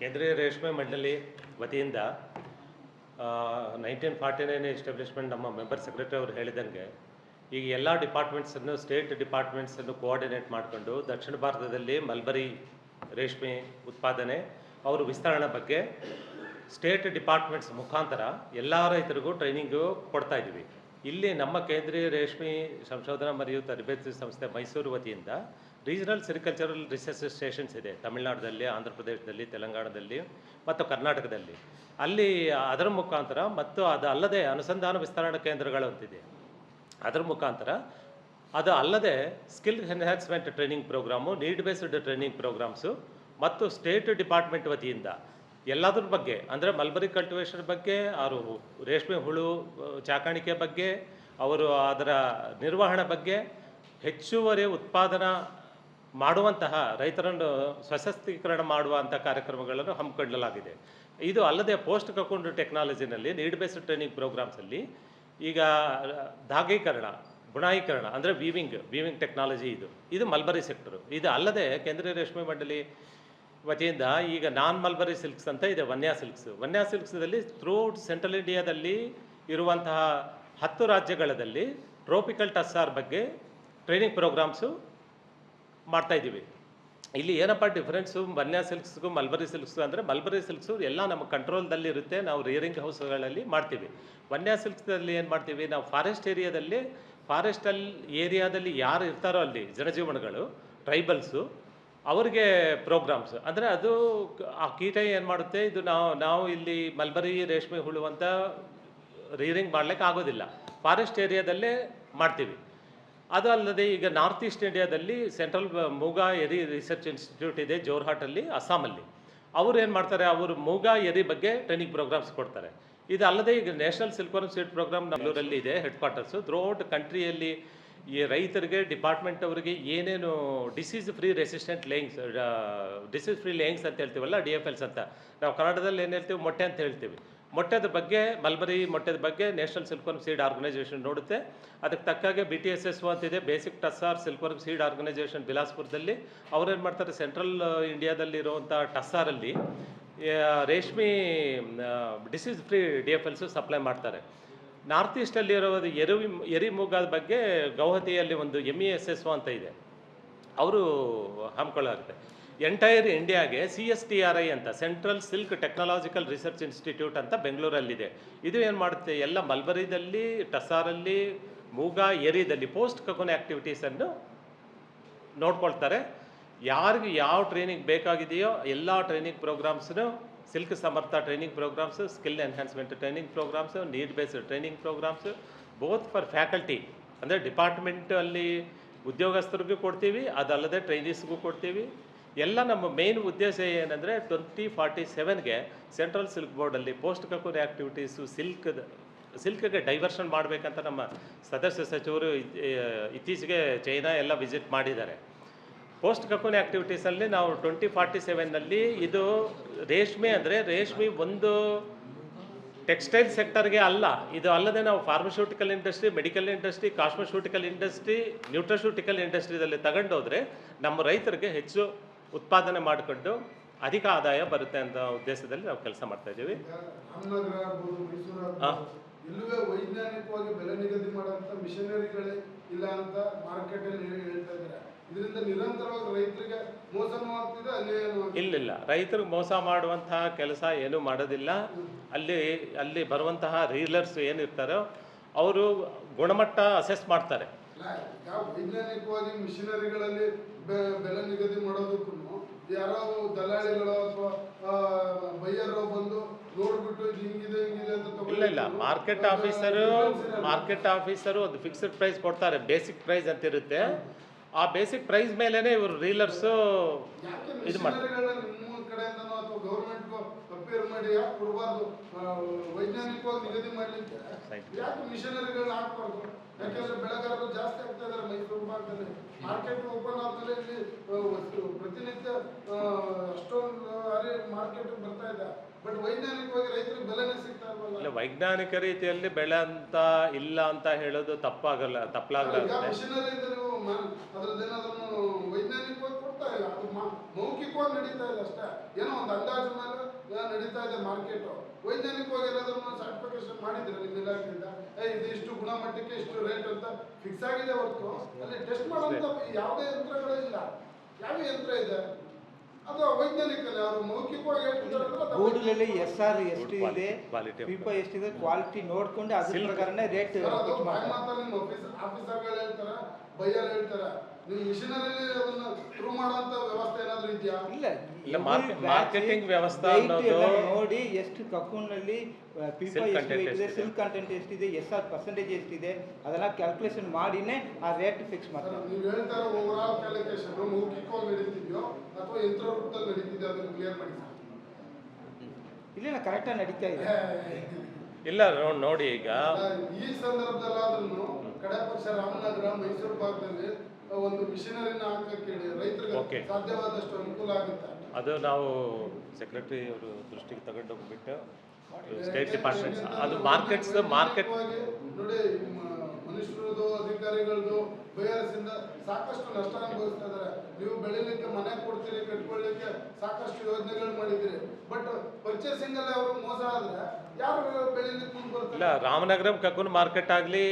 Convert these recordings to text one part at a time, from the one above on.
ಕೇಂದ್ರೀಯ ರೇಷ್ಮೆ ಮಂಡಳಿ ವತಿಯಿಂದ 1949 ಎಸ್ಟಾಬ್ಲಿಷ್ಮೆಂಟ್ ನಮ್ಮ ಮೆಂಬರ್ ಸೆಕ್ರೆಟರಿ ಅವರು ಹೇಳಿದಂಗೆ ಈಗ ಎಲ್ಲ ಡಿಪಾರ್ಟ್ಮೆಂಟ್ಸನ್ನು ಸ್ಟೇಟ್ ಡಿಪಾರ್ಟ್ಮೆಂಟ್ಸನ್ನು ಕೋಆರ್ಡಿನೇಟ್ ಮಾಡಿಕೊಂಡು ದಕ್ಷಿಣ ಭಾರತದಲ್ಲಿ ಮಲ್ಬರಿ ರೇಷ್ಮೆ ಉತ್ಪಾದನೆ ಅವರು ವಿಸ್ತರಣೆ ಬಗ್ಗೆ ಸ್ಟೇಟ್ ಡಿಪಾರ್ಟ್ಮೆಂಟ್ಸ್ ಮುಖಾಂತರ ಎಲ್ಲ ರೈತರಿಗೂ ಟ್ರೈನಿಂಗು ಕೊಡ್ತಾ ಇದ್ದೀವಿ. ಇಲ್ಲಿ ನಮ್ಮ ಕೇಂದ್ರೀಯ ರೇಷ್ಮೆ ಸಂಶೋಧನಾ ಮತ್ತು ತರಬೇತಿ ಸಂಸ್ಥೆ ಮೈಸೂರು ವತಿಯಿಂದ ರೀಜನಲ್ ಸೆರಿಕಲ್ಚರಲ್ ರಿಸರ್ಚ್ ಸ್ಟೇಷನ್ಸ್ ಇದೆ ತಮಿಳುನಾಡಲ್ಲಿ, ಆಂಧ್ರ ಪ್ರದೇಶದಲ್ಲಿ, ತೆಲಂಗಾಣದಲ್ಲಿ ಮತ್ತು ಕರ್ನಾಟಕದಲ್ಲಿ. ಅಲ್ಲಿ ಅದರ ಮುಖಾಂತರ ಮತ್ತು ಅದು ಅಲ್ಲದೆ ಅನುಸಂಧಾನ ವಿಸ್ತರಣಾ ಕೇಂದ್ರಗಳು ಅಂತಿದೆ. ಅದರ ಮುಖಾಂತರ ಅದು ಅಲ್ಲದೆ skill enhancement training programme, need based training programmes ಮತ್ತು ಸ್ಟೇಟ್ ಡಿಪಾರ್ಟ್ಮೆಂಟ್ ವತಿಯಿಂದ ಎಲ್ಲದ್ರ ಬಗ್ಗೆ ಅಂದರೆ ಮಲ್ಬರಿ ಕಲ್ಟಿವೇಷನ್ ಬಗ್ಗೆ, ಅವರು ರೇಷ್ಮೆ ಹುಳು ಸಾಕಾಣಿಕೆ ಬಗ್ಗೆ, ಅವರು ಅದರ ನಿರ್ವಹಣೆ ಬಗ್ಗೆ, ಹೆಚ್ಚುವರಿ ಉತ್ಪಾದನಾ ಮಾಡುವಂತಹ ರೈತರನ್ನು ಸಶಕ್ತೀಕರಣ ಮಾಡುವಂಥ ಕಾರ್ಯಕ್ರಮಗಳನ್ನು ಹಮ್ಮಿಕೊಳ್ಳಲಾಗಿದೆ. ಇದು ಅಲ್ಲದೆ ಪೋಸ್ಟ್ ಕಕೂನ್ ಟೆಕ್ನಾಲಜಿನಲ್ಲಿ ನೀಡ್ ಬೇಸ್ಡ್ ಟ್ರೈನಿಂಗ್ ಪ್ರೋಗ್ರಾಮ್ಸಲ್ಲಿ ಈಗ ಧಾಗೀಕರಣ, ಬುಣಾಯಿಕರಣ ಅಂದರೆ ವೀವಿಂಗ್ ಟೆಕ್ನಾಲಜಿ ಇದು ಮಲ್ಬರಿ ಸೆಕ್ಟರು. ಇದು ಅಲ್ಲದೆ ಕೇಂದ್ರೀಯ ರೇಷ್ಮೆ ಮಂಡಳಿ ವತಿಯಿಂದ ಈಗ ನಾನ್ ಮಲ್ಬರಿ ಸಿಲ್ಕ್ಸ್ ಅಂತ ಇದೆ, ವನ್ಯಾ ಸಿಲ್ಕ್ಸ್ದಲ್ಲಿ ಥ್ರೂಔಟ್ ಸೆಂಟ್ರಲ್ ಇಂಡಿಯಾದಲ್ಲಿ ಇರುವಂತಹ 10 ರಾಜ್ಯಗಳಲ್ಲಿ ಟ್ರೋಪಿಕಲ್ ಟಸ್ಸಾರ್ ಬಗ್ಗೆ ಟ್ರೈನಿಂಗ್ ಪ್ರೋಗ್ರಾಮ್ಸು ಮಾಡ್ತಾಯಿದ್ದೀವಿ. ಇಲ್ಲಿ ಏನಪ್ಪ ಡಿಫ್ರೆನ್ಸು ವನ್ಯಾ ಸಿಲ್ಕ್ಸ್ಗೂ ಮಲ್ಬರಿ ಸಿಲ್ಕ್ಸ್ಗೂ ಅಂದರೆ, ಮಲ್ಬರಿ ಸಿಲ್ಕ್ಸು ಎಲ್ಲ ನಮ್ಮ ಕಂಟ್ರೋಲ್ದಲ್ಲಿ ಇರುತ್ತೆ, ನಾವು ರಿಯರಿಂಗ್ ಹೌಸ್ಗಳಲ್ಲಿ ಮಾಡ್ತೀವಿ. ವನ್ಯಾ ಸಿಲ್ಕ್ಸ್ದಲ್ಲಿ ಏನು ಮಾಡ್ತೀವಿ, ನಾವು ಫಾರೆಸ್ಟ್ ಏರಿಯಾದಲ್ಲಿ ಯಾರು ಇರ್ತಾರೋ ಅಲ್ಲಿ ಜನಜೀವನಗಳು, ಟ್ರೈಬಲ್ಸು, ಅವರಿಗೆ ಪ್ರೋಗ್ರಾಮ್ಸ್ ಅಂದರೆ ಅದು ಆ ಕೀಟ ಏನು ಮಾಡುತ್ತೆ, ಇದು ನಾವು ಇಲ್ಲಿ ಮಲ್ಬರಿ ರೇಷ್ಮೆ ಹುಳು ಅಂತ ರೀರಿಂಗ್ ಮಾಡ್ಲಿಕ್ಕೆ ಆಗೋದಿಲ್ಲ, ಫಾರೆಸ್ಟ್ ಏರಿಯಾದಲ್ಲೇ ಮಾಡ್ತೀವಿ. ಅದು ಅಲ್ಲದೆ ಈಗ ನಾರ್ತ್ ಈಸ್ಟ್ ಇಂಡಿಯಾದಲ್ಲಿ ಸೆಂಟ್ರಲ್ ಮೂಗಾ ಎರಿ ರಿಸರ್ಚ್ ಇನ್ಸ್ಟಿಟ್ಯೂಟ್ ಇದೆ ಜೋರ್ಹಾಟಲ್ಲಿ, ಅಸ್ಸಾಮಲ್ಲಿ. ಅವರು ಏನು ಮಾಡ್ತಾರೆ, ಅವರು ಮೂಗಾ ಎರಿ ಬಗ್ಗೆ ಟ್ರೈನಿಂಗ್ ಪ್ರೋಗ್ರಾಮ್ಸ್ ಕೊಡ್ತಾರೆ. ಇದು ಅಲ್ಲದೆ ಈಗ ನ್ಯಾಷನಲ್ ಸಿಲ್ಕ್ವರ್ಮ್ ಸೀಡ್ ಪ್ರೋಗ್ರಾಮ್ ನಮ್ಮೂರಲ್ಲಿ ಇದೆ ಹೆಡ್ ಕ್ವಾರ್ಟರ್ಸು. ಥ್ರೂಔಟ್ ಕಂಟ್ರಿಯಲ್ಲಿ ಈ ರೈತರಿಗೆ ಡಿಪಾರ್ಟ್ಮೆಂಟ್ ಅವರಿಗೆ ಏನೇನು ಡಿಸೀಸ್ ಫ್ರೀ ಲೇಯಿಂಗ್ಸ್ ಅಂತ ಹೇಳ್ತೀವಲ್ಲ, DFLs ಅಂತ ನಾವು ಕನ್ನಡದಲ್ಲಿ ಏನು ಹೇಳ್ತೀವಿ, ಮೊಟ್ಟೆ ಅಂತ ಹೇಳ್ತೀವಿ. ಮೊಟ್ಟೆದ ಬಗ್ಗೆ, ಮಲ್ಬರಿ ಮೊಟ್ಟೆದ ಬಗ್ಗೆ ನ್ಯಾಷನಲ್ ಸಿಲ್ಕ್ವರ್ಮ್ ಸೀಡ್ ಆರ್ಗನೈಸೇಷನ್ ನೋಡುತ್ತೆ. ಅದಕ್ಕೆ ತಕ್ಕಾಗೆ BTSSO ಅಂತಿದೆ, ಬೇಸಿಕ್ ಟಸ್ಸಾರ್ ಸಿಲ್ಕ್ವರ್ಮ್ ಸೀಡ್ ಆರ್ಗನೈಸೇಷನ್ ಬಿಲಾಸ್ಪುರದಲ್ಲಿ. ಅವ್ರೇನು ಮಾಡ್ತಾರೆ, ಸೆಂಟ್ರಲ್ ಇಂಡಿಯಾದಲ್ಲಿರುವಂಥ ಟಸ್ಸಾರಲ್ಲಿ ರೇಷ್ಮೆ ಡಿಸೀಸ್ ಫ್ರೀ DFLs ಸಪ್ಲೈ ಮಾಡ್ತಾರೆ. ನಾರ್ತ್ ಈಸ್ಟಲ್ಲಿರೋದು ಎರಿ ಮೂಗಾದ ಬಗ್ಗೆ ಗೌಹತಿಯಲ್ಲಿ ಒಂದು MESSO ಅಂತ ಇದೆ, ಅವರು ಹಮ್ಮಿಕೊಳ್ಳಾಗುತ್ತೆ. ಎಂಟೈರ್ ಇಂಡಿಯಾಗೆ CSTRI ಅಂತ central silk technological research institute ಅಂತ ಬೆಂಗಳೂರಲ್ಲಿದೆ. ಇದು ಏನು ಮಾಡುತ್ತೆ, ಎಲ್ಲ ಮಲ್ಬರಿದಲ್ಲಿ, ಟಸ್ಸಾರಲ್ಲಿ, ಮೂಗಾ ಎರಿದಲ್ಲಿ ಪೋಸ್ಟ್ ಕಕೂನ್ ಆ್ಯಕ್ಟಿವಿಟೀಸನ್ನು ನೋಡ್ಕೊಳ್ತಾರೆ. ಯಾರಿಗೆ ಯಾವ ಟ್ರೈನಿಂಗ್ ಬೇಕಾಗಿದೆಯೋ ಎಲ್ಲ ಟ್ರೈನಿಂಗ್ ಪ್ರೋಗ್ರಾಮ್ಸನ್ನು, silk Samarth training programmes, skill enhancement training programmes, need based training programmes, both for faculty ಅಂದರೆ ಡಿಪಾರ್ಟ್ಮೆಂಟಲ್ಲಿ ಉದ್ಯೋಗಸ್ಥರಿಗೂ ಕೊಡ್ತೀವಿ, ಅದಲ್ಲದೆ ಟ್ರೈನೀಸ್ಗೂ ಕೊಡ್ತೀವಿ. ಎಲ್ಲ ನಮ್ಮ ಮೇನ್ ಉದ್ದೇಶ ಏನಂದರೆ 2047ಗೆ ಸೆಂಟ್ರಲ್ ಸಿಲ್ಕ್ ಬೋರ್ಡಲ್ಲಿ ಪೋಸ್ಟ್ ಕಕೂನ್ ಆ್ಯಕ್ಟಿವಿಟೀಸು ಸಿಲ್ಕ್ಗೆ ಡೈವರ್ಷನ್ ಮಾಡಬೇಕಂತ ನಮ್ಮ ಸದಸ್ಯ ಸಚಿವರು ಇತ್ತೀಚೆಗೆ ಚೈನಾ ಎಲ್ಲ ವಿಸಿಟ್ ಮಾಡಿದ್ದಾರೆ. ಪೋಸ್ಟ್ ಕಕೂನ್ ಆ್ಯಕ್ಟಿವಿಟೀಸಲ್ಲಿ ನಾವು 2047ನಲ್ಲಿ ಇದು ರೇಷ್ಮೆ ಅಂದರೆ ರೇಷ್ಮೆ ಒಂದು ಟೆಕ್ಸ್ಟೈಲ್ ಸೆಕ್ಟರ್ಗೆ ಅಲ್ಲ, ಇದು ಅಲ್ಲದೆ ನಾವು pharmaceutical industry, medical industry, cosmeceutical industry, nutraceutical ಇಂಡಸ್ಟ್ರಿದಲ್ಲಿ ತಗೊಂಡೋದ್ರೆ ನಮ್ಮ ರೈತರಿಗೆ ಹೆಚ್ಚು ಉತ್ಪಾದನೆ ಮಾಡಿಕೊಂಡು ಅಧಿಕ ಆದಾಯ ಬರುತ್ತೆ ಅಂತ ಉದ್ದೇಶದಲ್ಲಿ ನಾವು ಕೆಲಸ ಮಾಡ್ತಾ ಇದ್ದೀವಿ. ಇಲ್ಲವೇ ವೈಜ್ಞಾನಿಕವಾಗಿ ಬೆಲೆ ನಿಗದಿ ಮಾಡುವಂಥ ಮಿಷನರಿಗಳೇ ಇಲ್ಲ ಅಂತ ಮಾರ್ಕೆಟಲ್ಲಿ ಹೇಳ್ತಾ ಇದ್ದಾರೆ. ಇದರಿಂದ ನಿರಂತರವಾಗಿ ರೈತರಿಗೆ ಮೋಸನೂ ಆಗ್ತಿದೆ, ಇಲ್ಲ, ರೈತರಿಗೆ ಮೋಸ ಮಾಡುವಂತಹ ಕೆಲಸ ಏನೂ ಮಾಡೋದಿಲ್ಲ. ಅಲ್ಲಿ ಬರುವಂತಹ ರೀಲರ್ಸ್ ಏನಿರ್ತಾರೋ ಅವರು ಗುಣಮಟ್ಟ ಅಸೆಸ್ ಮಾಡ್ತಾರೆ. ವೈಜ್ಞಾನಿಕವಾಗಿ ಮಿಷನರಿಗಳಲ್ಲಿ ಬೆಲೆ ನಿಗದಿ ಮಾಡೋದಕ್ಕೂ ಯಾರೋ ದಲ್ಲಾಳಿಗಳು ಅಥವಾ ಬೈಯರು ಬಂದು ನೋಡ್ಬಿಟ್ಟು ಹಿಂಗಿದೆ ಅಂತ ಇಲ್ಲ, ಮಾರ್ಕೆಟ್ ಆಫೀಸರು ಒಂದು ಫಿಕ್ಸ್ಡ್ ಪ್ರೈಸ್ ಕೊಡ್ತಾರೆ, ಬೇಸಿಕ್ ಪ್ರೈಸ್ ಅಂತ ಇರುತ್ತೆ. ಆ ಬೇಸಿಕ್ ಪ್ರೈಸ್ ಮೇಲೇನೆ ಇವರು ರೀಲರ್ಸು ಇದು ಮಾಡ್ತಾರೆ. ನಿಮ್ಮ ಕಡೆಯಿಂದ ಅಥವಾ ಗೌರ್ಮೆಂಟ್ ಕಂಪೇರ್ ಮಾಡಿ ಯಾಕೆ ಕೊಡಬಾರ್ದು, ವೈಜ್ಞಾನಿಕವಾಗಿ ನಿಗದಿ ಮಾಡಲಿಕ್ಕೆ ಯಾಕೆ ಮಿಷನರಿಗಳನ್ನ ಹಾಕ್ಬಾರ್ದು? ಯಾಕೆಂದ್ರೆ ಬೆಳೆಗಾರರು ಜಾಸ್ತಿ ಆಗ್ತಾ ಇದ್ದಾರೆ ಮೈಸೂರು ಭಾಗದಲ್ಲಿ. ಮಾರ್ಕೆಟ್ ಓಪನ್ ಆದ್ಮೇಲೆ ಇಲ್ಲಿ ಪ್ರತಿನಿತ್ಯ ಅಷ್ಟೊಂದು ಮಾರ್ಕೆಟ್ ಬರ್ತಾ ಇದೆ, ಬಟ್ ವೈಜ್ಞಾನಿಕವಾಗಿ ರೈತರಿಗೆ ಬೆಲೆನೇ ಸಿಗ್ತಾ ಇಲ್ವಲ್ಲ. ವೈಜ್ಞಾನಿಕ ರೀತಿಯಲ್ಲಿ ಬೆಳೆ ಅಂತ ಇಲ್ಲ ಅಂತ ಹೇಳೋದು ತಪ್ಪಲಾಗುತ್ತೆ. ಮಿಷನರಿ ಅದ್ರದ್ದೇನಾದ್ರೂ ವೈಜ್ಞಾನಿಕವಾಗಿ ಕೊಡ್ತಾ ಇಲ್ಲ, ಅದು ಮೌಖಿಕವಾಗಿ ನಡೀತಾ ಇದೆ ಅಷ್ಟೇ, ಏನೋ ಒಂದು ಅಂದಾಜು ಮೇಲೆ ನಡೀತಾ ಇದೆ ಮಾರ್ಕೆಟು. ವೈಜ್ಞಾನಿಕವಾಗಿ ಎಲ್ಲಾದ್ರೂ ಸರ್ಟಿಫಿಕೇಶನ್ ಮಾಡಿದ್ರೆ ನಿಮ್ಮ ಇಲಾಖೆಯಿಂದ ಇದು ಇಷ್ಟು ಗುಣಮಟ್ಟಕ್ಕೆ ಇಷ್ಟು ರೇಟ್ ಅಂತ ಫಿಕ್ಸ್ ಆಗಿದೆ ಹೊರತು ಅಲ್ಲಿ ಟೆಸ್ಟ್ ಮಾಡುವಂಥ ಯಾವುದೇ ಯಂತ್ರಗಳೇ ಇಲ್ಲ. ಯಾವ ಯಂತ್ರ ಇದೆ ಅದು ಅವೈಜ್ಞಾನಿಕಲ್ಲ, ಅವರು ಮೌಖಿಕವಾಗಿ ಹೇಳ್ತಿದ್ದಾರೆ. ಗೂಡಲಲ್ಲಿ SR ಎಷ್ಟು ಇದೆ, ಪಿಪ ಎಷ್ಟಿದೆ, ಕ್ವಾಲಿಟಿ ನೋಡ್ಕೊಂಡು ಅದ್ರ ಪ್ರಕಾರನೇ ರೇಟ್ ಮಾತಲ್ಲಿ ನಿಮ್ಮ ಆಫೀಸರ್ಗಳು ಹೇಳ್ತಾರೆ, ಬೈಯರ್ ಹೇಳ್ತಾರೆ. ನೀವು ಮಿಷನರಿ ಅದನ್ನ ಪ್ರೂವ್ ಮಾಡುವಂತ ವ್ಯವಸ್ಥೆ ಏನಾದ್ರು ಇದೆಯಾ? ಇಲ್ಲ, ಮಾರ್ಕೆಟಿಂಗ್ ವ್ಯವಸ್ಥೆ ನೋಡಿ ಎಷ್ಟು ಕಕೂನಲ್ಲಿ ಪಿಪ ಎಷ್ಟಿದೆ, ಸಿಲ್ಕ್ ಕಂಟೆಂಟ್ ಎಷ್ಟಿದೆ, SR ಪರ್ಸೆಂಟೇಜ್ ಎಷ್ಟಿದೆ, ಅದೆಲ್ಲ ಕ್ಯಾಲ್ಕುಲೇಷನ್ ಮಾಡಿನೇ ಆ ರೇಟ್ ಫಿಕ್ಸ್ ಮಾಡ್ತಾರೆ. ನೀವು ಹೇಳ್ತಾರೆ ಓವರ್ ಆಲ್ ಕ್ಯಾಲ್ಕುಲೇಷನ್ ಮೌಖಿಕವಾಗಿ ನಡೀತಿದ್ಯೋ ಅಥವಾ ಯಂತ್ರ ರೂಪದಲ್ಲಿ ನಡೀತಿದೆ ಅದನ್ನು ಕ್ಲಿಯರ್ ಮಾಡಿ. ಇಲ್ಲ ಕರೆಕ್ಟಾಗಿ ನಡೀತಾ ಇದೆ. ಇಲ್ಲ ನೋಡಿ, ಈಗ ಈ ಸಂದರ್ಭದಲ್ಲಾದ್ರೂ ಕಡೆ ಪಕ್ಷ ರಾಮನಗರ ಮೈಸೂರು ಭಾಗದಲ್ಲಿ ಒಂದು ಮಿಷನರಿನ ಹಾಕಕ್ಕೆ ರೈತರಿಗೆ ಸಾಧ್ಯವಾದಷ್ಟು ಅನುಕೂಲ ಆಗುತ್ತೆ. ಅದು ನಾವು ಸೆಕ್ರೆಟರಿ ಅವರು ದೃಷ್ಟಿಗೆ ತಗೊಂಡು ಹೋಗ್ಬಿಟ್ಟು ಸ್ಟೇಟ್ ಡಿಪಾರ್ಟ್ಮೆಂಟ್ ಅದು ಮಾರ್ಕೆಟ್ ನೋಡಿ, ಮನುಷ್ಯರದು ಅಧಿಕಾರಿಗಳದು ಬೈಯರ್ಸ್ ಇಂದ ಸಾಕಷ್ಟು ನಷ್ಟ ಅನುಭವಿಸ್ತಾ ಇದ್ದಾರೆ. ನೀವು ಬೆಳಿಲಿಕ್ಕೆ ಮನೆ ಕೊಡ್ತೀರಿ, ಕಟ್ಕೊಳ್ಳಿಕ್ಕೆ ಸಾಕಷ್ಟು ಯೋಜನೆಗಳು ಮಾಡಿದ್ದೀರಿ, ಬಟ್ ಪರ್ಚೇಸಿಂಗ್ ಅಲ್ಲಿ ಅವರು ಮೋಸ ಆದ್ರೆ ಯಾರು ಬೆಳಿಲಿಕ್ಕೆ ಮುಂದೆ ಬರ್ತಾರೆ? ಇಲ್ಲ, ರಾಮನಗರಂ ಕಕೂನ್ ಮಾರ್ಕೆಟ್ ಆಗಲಿ,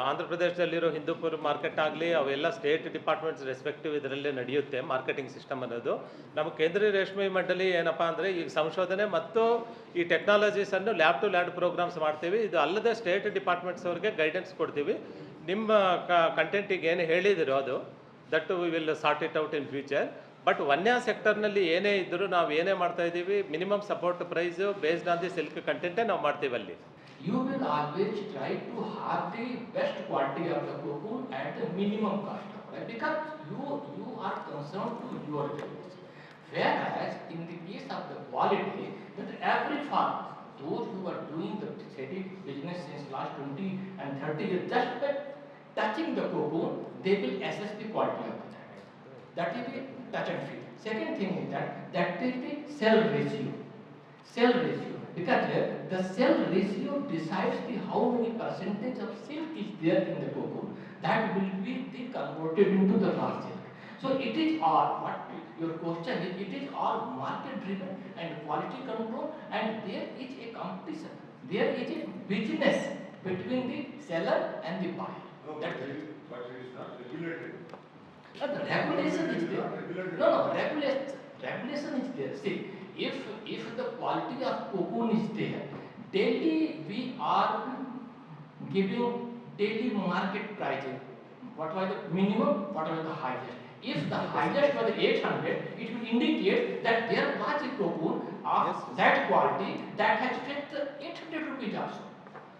ಆಂಧ್ರ ಪ್ರದೇಶದಲ್ಲಿರೋ ಹಿಂದೂಪುರ ಮಾರ್ಕೆಟ್ ಆಗಲಿ, ಅವೆಲ್ಲ ಸ್ಟೇಟ್ ಡಿಪಾರ್ಟ್ಮೆಂಟ್ಸ್ ರೆಸ್ಪೆಕ್ಟಿವ್ ಇದರಲ್ಲೇ ನಡೆಯುತ್ತೆ ಮಾರ್ಕೆಟಿಂಗ್ ಸಿಸ್ಟಮ್ ಅನ್ನೋದು. ನಮ್ಮ ಕೇಂದ್ರೀಯ ರೇಷ್ಮೆ ಮಂಡಳಿ ಏನಪ್ಪ ಅಂದರೆ ಈಗ ಸಂಶೋಧನೆ ಮತ್ತು ಈ ಟೆಕ್ನಾಲಜೀಸನ್ನು ಲ್ಯಾಬ್ ಟು ಲ್ಯಾಬ್ ಪ್ರೋಗ್ರಾಮ್ಸ್ ಮಾಡ್ತೀವಿ. ಇದು ಅಲ್ಲದೆ ಸ್ಟೇಟ್ ಡಿಪಾರ್ಟ್ಮೆಂಟ್ಸ್ ಅವ್ರಿಗೆ ಗೈಡೆನ್ಸ್ ಕೊಡ್ತೀವಿ. ನಿಮ್ಮ ಕಂಟೆಂಟಿಗೆ ಏನು ಹೇಳಿದಿರೋ ಅದು that we will sort it out in future. But ವನ್ಯ ಸೆಕ್ಟರ್ನಲ್ಲಿ ಏನೇ ಇದ್ದರೂ ನಾವು ಏನೇ ಮಾಡ್ತಾ ಇದ್ದೀವಿ, minimum support price based on the silk ಕಂಟೆಂಟೇ ನಾವು ಮಾಡ್ತೀವಿ ಅಲ್ಲಿ. You will always try to have the best quality of the cocoon at the minimum cost, right? Because you are concerned to your business. Whereas in the case of the quality, that every farmer, those who are doing the steady business since last 20 and 30 years, just by touching the cocoon, they will assess the quality of the product. That is the touch and feel. Second thing is that is the cell ratio. Cell ratio. Because the cell ratio decides the how many percentage of silk is there in the cocoon. That will be the converted into the raw silk. So it is all, what your question is, it is all market driven and quality control, and there is a competition. There is a business between the seller and the buyer. No, but it is not regulated. The regulation is there. No, regulation is there. See, if the quality of cocoon is there, daily we are giving daily market pricing. What was the minimum? What was the highest? If the highest was 800, it will indicate that there was a cocoon of that quality that has fetched 800 rupees also.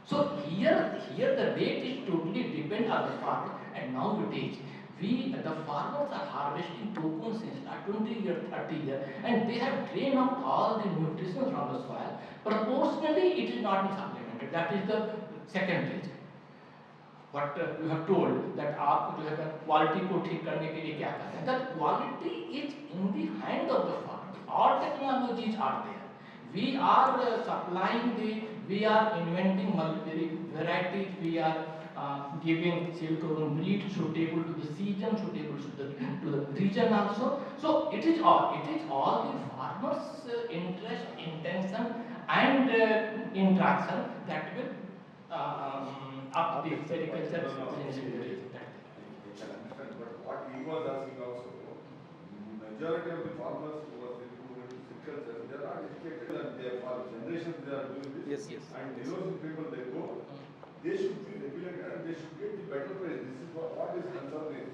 So here the rate is totally depend on the farmer, and nowadays the farmers are harvesting cocoon since 20 years, 30 years, and they have drained out all the nutrition from the soil. Proportionally, it is not supplemented. That is the second reason. What you have told that आप जो है quality को ठीक करने के लिए क्या करते हैं? That quality is in the hand of the farmer. All technologies are there. We are we are inventing multiple varieties. We are giving silkworm breed suitable to the season, suitable to the region also. So it is all the farmers' interest, intention, and interaction that will up the agriculture sensibility. But what he was asking also, majority of the farmers who are into agriculture, they are not educated, and they are for generations they are doing this. Yes. And innocent people they go, they should be regulated and they should get the better price. This is what is concerning.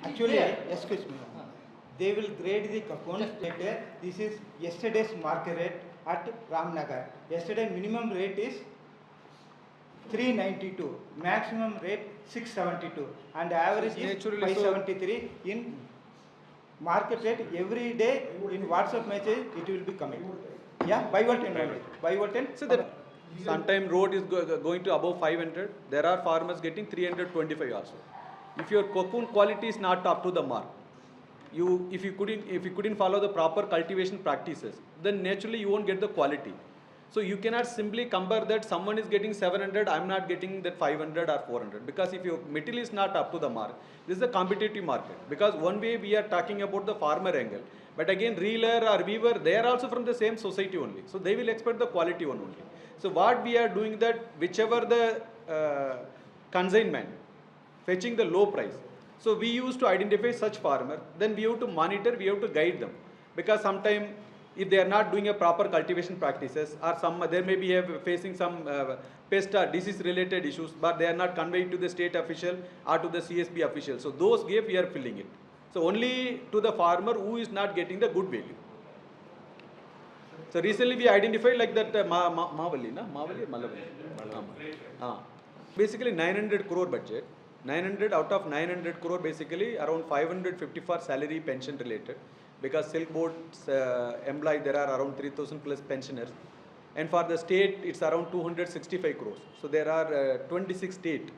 Actually, excuse me, they will grade the cocoon later. This is yesterday's market rate at Ramnagar. Yesterday minimum rate is 392, maximum rate 672, and average is 573 in market rate. Every day in WhatsApp message it will be coming. Yeah, by what time? By what time? So that sometime road is going to above 500. There are farmers getting 325 also. If your cocoon quality is not up to the mark, if you couldn't follow the proper cultivation practices, then naturally you won't get the quality. So you cannot simply compare that someone is getting 700, I'm not getting that 500 or 400. Because if your material is not up to the mark, this is a competitive market. Because one way we are talking about the farmer angle, but again reeler or weaver, they are also from the same society only. So they will expect the quality one only. So what we are doing that, whichever the consignment, fetching the low price. So we used to identify such farmer, then we have to monitor, we have to guide them. Because sometimes if they are not doing a proper cultivation practices or there may be facing some pest or disease related issues, but they are not conveyed to the state official or to the CSB official. So those gap we are filling it. So only to the farmer who is not getting the good value. So recently we identified like that Mavali, na? Mavali or Malavali? Basically 900 crore budget. 900 out of 900 crore, basically around 550 for salary pension related. Because Silk Board's employee, there are around 3,000 plus pensioners. And for the state, it's around 265 crores. So there are 26 state.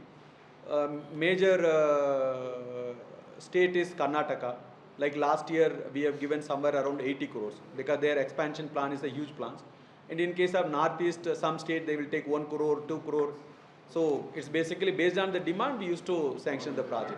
Major state is Karnataka. Like last year, we have given somewhere around 80 crores because their expansion plan is a huge plan. And in case of Northeast, some state, they will take 1 crore, 2 crore. So it's basically based on the demand, we used to sanction the project.